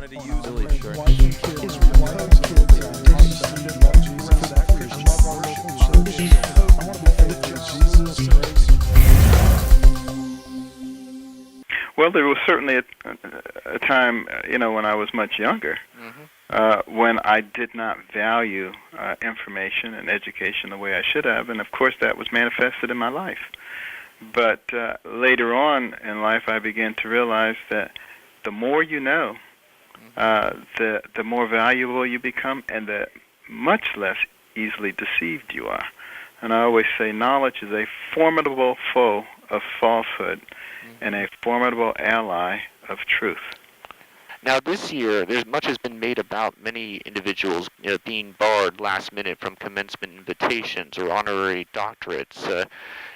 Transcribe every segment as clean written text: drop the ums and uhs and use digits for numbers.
wanted to use Really sure. Well, there was certainly a time, when I was much younger, when I did not value information and education the way I should have, and of course that was manifested in my life. But later on in life, I began to realize that the more you know, the more valuable you become, and the much less easily deceived you are. And I always say knowledge is a formidable foe of falsehood and a formidable ally of truth. Now, this year, much has been made about many individuals being barred last minute from commencement invitations or honorary doctorates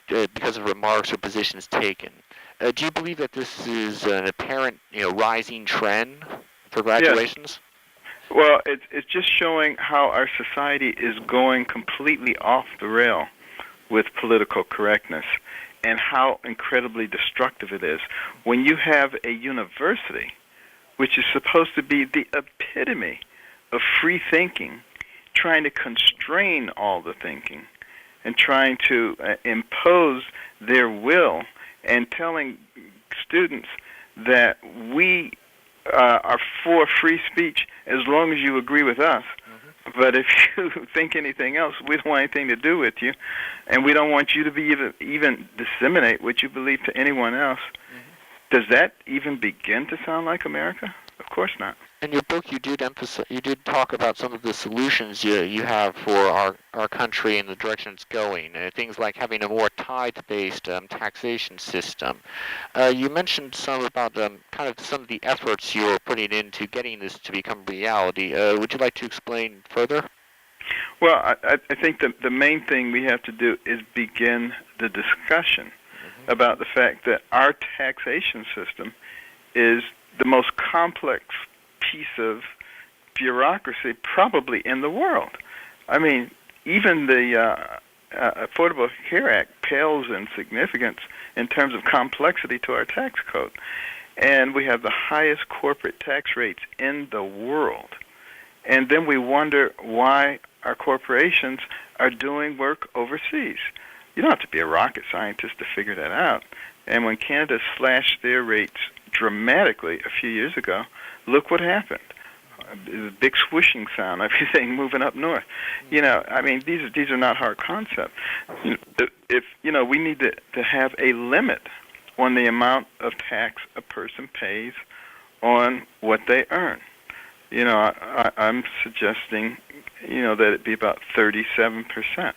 because of remarks or positions taken. Do you believe that this is an apparent, rising trend for graduations? Yes. Well, it's just showing how our society is going completely off the rail with political correctness and how incredibly destructive it is. When you have a university, which is supposed to be the epitome of free thinking, trying to constrain all the thinking and trying to impose their will and telling students that we are for free speech as long as you agree with us. But if you think anything else, we don't want anything to do with you, and we don't want you to be even disseminate what you believe to anyone else. Does that even begin to sound like America? Of course not. In your book, you did talk about some of the solutions you have for our country and the direction it's going. Things like having a more tithe-based taxation system. You mentioned some about kind of some of the efforts you're putting into getting this to become reality. Would you like to explain further? Well, I think the main thing we have to do is begin the discussion about the fact that our taxation system is the most complex piece of bureaucracy probably in the world. I mean, even the Affordable Care Act pales in significance in terms of complexity to our tax code. And we have the highest corporate tax rates in the world. And then we wonder why our corporations are doing work overseas. You don't have to be a rocket scientist to figure that out. And when Canada slashed their rates dramatically a few years ago, look what happened. A big swishing sound, everything moving up north. I mean, these are not hard concepts. We need to have a limit on the amount of tax a person pays on what they earn. I'm suggesting, that it be about 37%,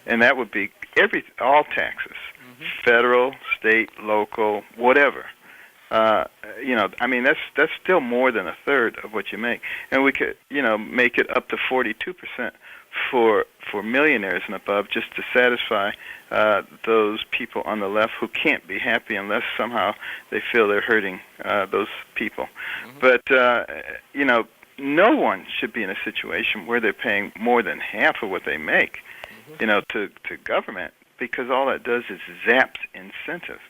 and that would be all taxes, federal, state, local, whatever. I mean, that's still more than a third of what you make, and we could, make it up to 42% for millionaires and above, just to satisfy those people on the left who can't be happy unless somehow they feel they're hurting those people. But no one should be in a situation where they're paying more than half of what they make, to government, because all that does is zaps incentives.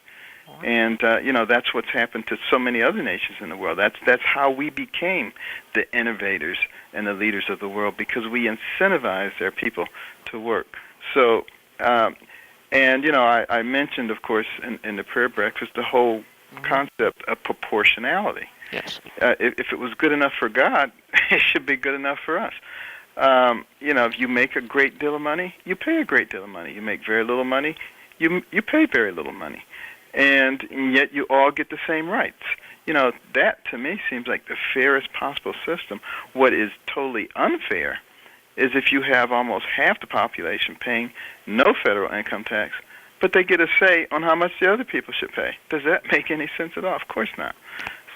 And that's what's happened to so many other nations in the world. That's how we became the innovators and the leaders of the world, because we incentivized our people to work. So, I mentioned, of course, in the prayer breakfast, the whole concept of proportionality. Yes. If it was good enough for God, it should be good enough for us. If you make a great deal of money, you pay a great deal of money. You make very little money, you pay very little money. And yet you all get the same rights. That to me seems like the fairest possible system. What is totally unfair is if you have almost half the population paying no federal income tax, but they get a say on how much the other people should pay. Does that make any sense at all? Of course not.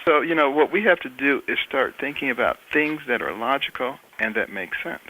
So, what we have to do is start thinking about things that are logical and that make sense.